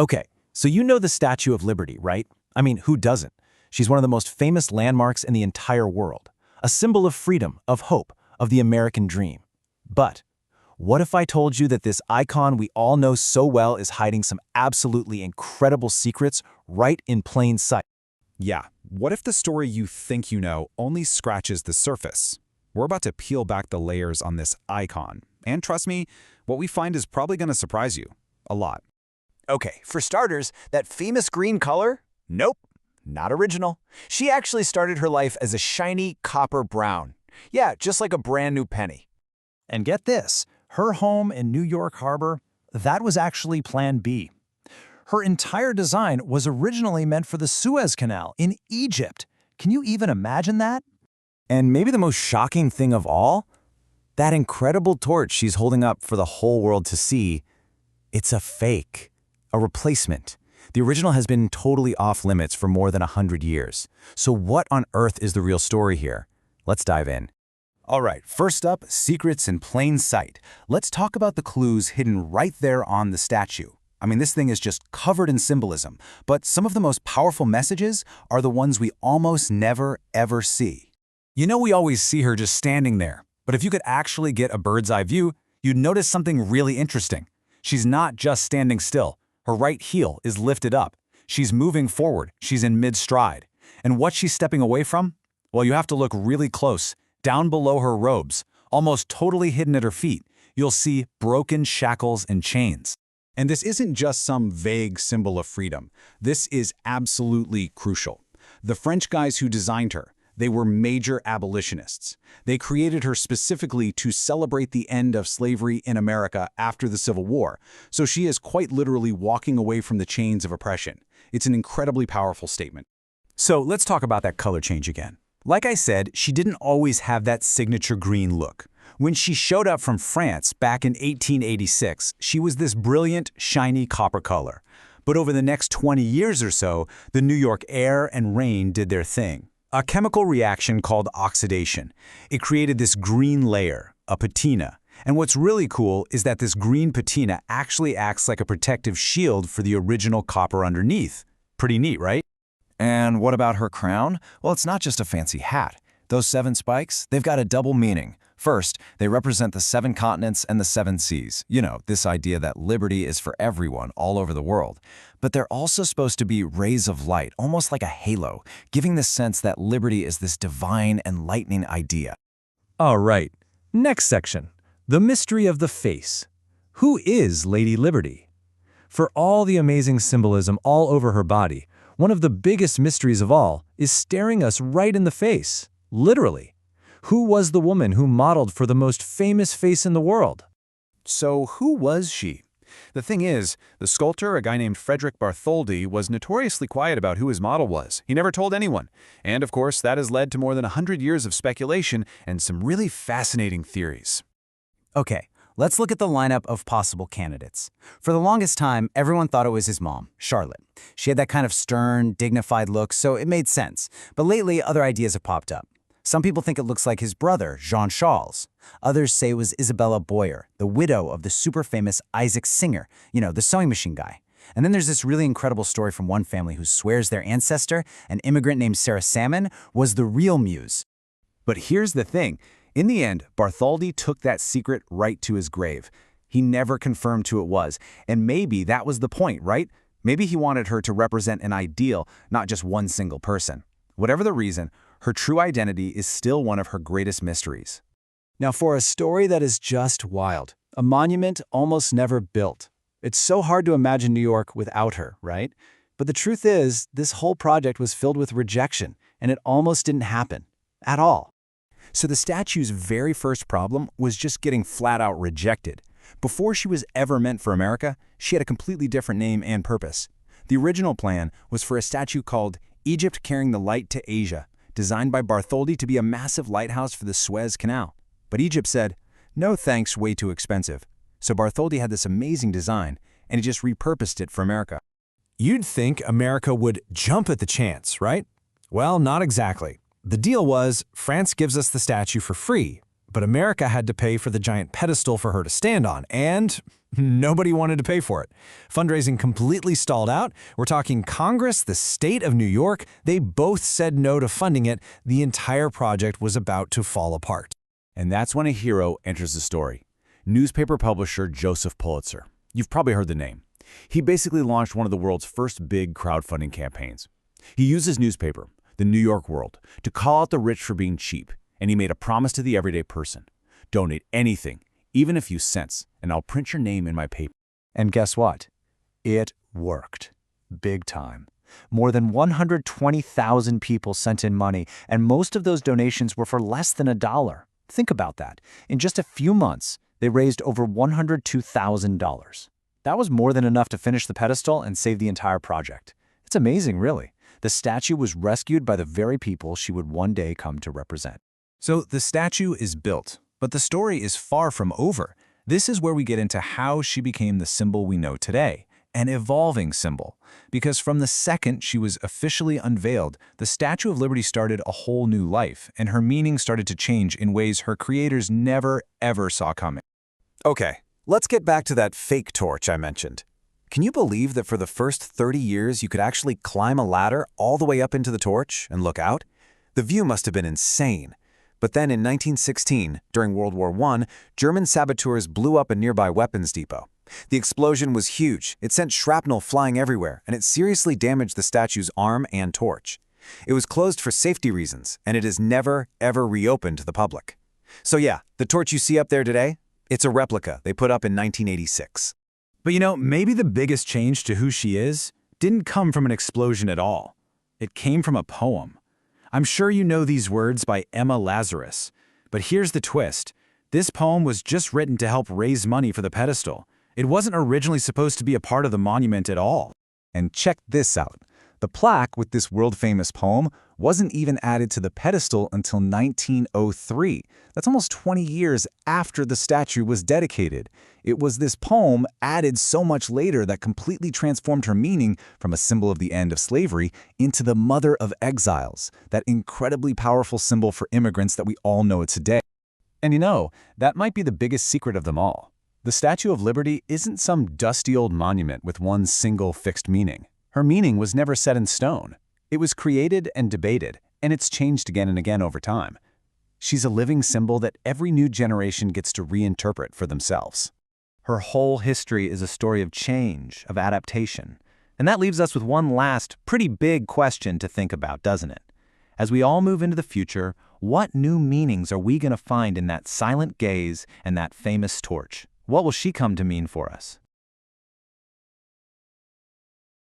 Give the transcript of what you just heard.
Okay, so you know the Statue of Liberty, right? I mean, who doesn't? She's one of the most famous landmarks in the entire world, a symbol of freedom, of hope, of the American dream. But what if I told you that this icon we all know so well is hiding some absolutely incredible secrets right in plain sight? Yeah, what if the story you think you know only scratches the surface? We're about to peel back the layers on this icon. And trust me, what we find is probably going to surprise you. A lot. Okay, for starters, that famous green color? Nope, not original. She actually started her life as a shiny copper brown. Yeah, just like a brand new penny. And get this, her home in New York Harbor, that was actually Plan B. Her entire design was originally meant for the Suez Canal in Egypt. Can you even imagine that? And maybe the most shocking thing of all, that incredible torch she's holding up for the whole world to see, it's a fake, a replacement. The original has been totally off limits for more than 100 years. So what on earth is the real story here? Let's dive in. All right, first up, secrets in plain sight. Let's talk about the clues hidden right there on the statue. I mean, this thing is just covered in symbolism, but some of the most powerful messages are the ones we almost never, ever see. You know, we always see her just standing there, but if you could actually get a bird's eye view, you'd notice something really interesting. She's not just standing still. Her right heel is lifted up. She's moving forward. She's in mid-stride. And what she's stepping away from? Well, you have to look really close. Down below her robes, almost totally hidden at her feet, you'll see broken shackles and chains. And this isn't just some vague symbol of freedom. This is absolutely crucial. The French guys who designed her, they were major abolitionists. They created her specifically to celebrate the end of slavery in America after the Civil War, so she is quite literally walking away from the chains of oppression. It's an incredibly powerful statement. So let's talk about that color change again. Like I said, she didn't always have that signature green look. When she showed up from France back in 1886, she was this brilliant, shiny copper color. But over the next 20 years or so, the New York air and rain did their thing. A chemical reaction called oxidation. It created this green layer, a patina. And what's really cool is that this green patina actually acts like a protective shield for the original copper underneath. Pretty neat, right? And what about her crown? Well, it's not just a fancy hat. Those 7 spikes, they've got a double meaning. First, they represent the 7 continents and the 7 seas. You know, this idea that liberty is for everyone all over the world. But they're also supposed to be rays of light, almost like a halo, giving the sense that liberty is this divine, enlightening idea. All right, next section, the mystery of the face. Who is Lady Liberty? For all the amazing symbolism all over her body, one of the biggest mysteries of all is staring us right in the face, literally. Who was the woman who modeled for the most famous face in the world? So who was she? The thing is, the sculptor, a guy named Frederick Bartholdi, was notoriously quiet about who his model was. He never told anyone. And of course, that has led to more than 100 years of speculation and some really fascinating theories. Okay, let's look at the lineup of possible candidates. For the longest time, everyone thought it was his mom, Charlotte. She had that kind of stern, dignified look, so it made sense. But lately, other ideas have popped up. Some people think it looks like his brother, Jean-Charles. Others say it was Isabella Boyer, the widow of the super famous Isaac Singer, you know, the sewing machine guy. And then there's this really incredible story from one family who swears their ancestor, an immigrant named Sarah Salmon, was the real muse. But here's the thing. In the end, Bartholdi took that secret right to his grave. He never confirmed who it was, and maybe that was the point, right? Maybe he wanted her to represent an ideal, not just one single person. Whatever the reason, her true identity is still one of her greatest mysteries. Now for a story that is just wild, a monument almost never built. It's so hard to imagine New York without her, right? But the truth is, this whole project was filled with rejection, and it almost didn't happen. At all. So the statue's very first problem was just getting flat out rejected. Before she was ever meant for America, she had a completely different name and purpose. The original plan was for a statue called Egypt Carrying the Light to Asia, designed by Bartholdi to be a massive lighthouse for the Suez Canal. But Egypt said, no thanks, way too expensive. So Bartholdi had this amazing design, and he just repurposed it for America. You'd think America would jump at the chance, right? Well, not exactly. The deal was, France gives us the statue for free, But America had to pay for the giant pedestal for her to stand on, and nobody wanted to pay for it. Fundraising completely stalled out. We're talking Congress, the state of New York. They both said no to funding it. The entire project was about to fall apart. And that's when a hero enters the story. Newspaper publisher Joseph Pulitzer. You've probably heard the name. He basically launched one of the world's first big crowdfunding campaigns. He used his newspaper, the New York World, to call out the rich for being cheap, and he made a promise to the everyday person. Donate anything, even a few cents, and I'll print your name in my paper. And guess what? It worked. Big time. More than 120,000 people sent in money, and most of those donations were for less than $1. Think about that. In just a few months, they raised over $102,000. That was more than enough to finish the pedestal and save the entire project. It's amazing, really. The statue was rescued by the very people she would one day come to represent. So the statue is built, but the story is far from over. This is where we get into how she became the symbol we know today, an evolving symbol. Because from the second she was officially unveiled, the Statue of Liberty started a whole new life, and her meaning started to change in ways her creators never, ever saw coming. Okay, let's get back to that fake torch I mentioned. Can you believe that for the first 30 years you could actually climb a ladder all the way up into the torch and look out? The view must have been insane. But then in 1916, during World War I, German saboteurs blew up a nearby weapons depot. The explosion was huge. It sent shrapnel flying everywhere, and it seriously damaged the statue's arm and torch. It was closed for safety reasons, and it is never, ever reopened to the public. So yeah, the torch you see up there today, it's a replica they put up in 1986. But maybe the biggest change to who she is didn't come from an explosion at all. It came from a poem. I'm sure you know these words by Emma Lazarus. But here's the twist. This poem was just written to help raise money for the pedestal. It wasn't originally supposed to be a part of the monument at all. And check this out. The plaque with this world-famous poem wasn't even added to the pedestal until 1903. That's almost 20 years after the statue was dedicated. It was this poem added so much later that completely transformed her meaning from a symbol of the end of slavery into the mother of exiles, that incredibly powerful symbol for immigrants that we all know today. And that might be the biggest secret of them all. The Statue of Liberty isn't some dusty old monument with one single fixed meaning. Her meaning was never set in stone. It was created and debated, and it's changed again and again over time. She's a living symbol that every new generation gets to reinterpret for themselves. Her whole history is a story of change, of adaptation. And that leaves us with one last, pretty big question to think about, doesn't it? As we all move into the future, what new meanings are we going to find in that silent gaze and that famous torch? What will she come to mean for us?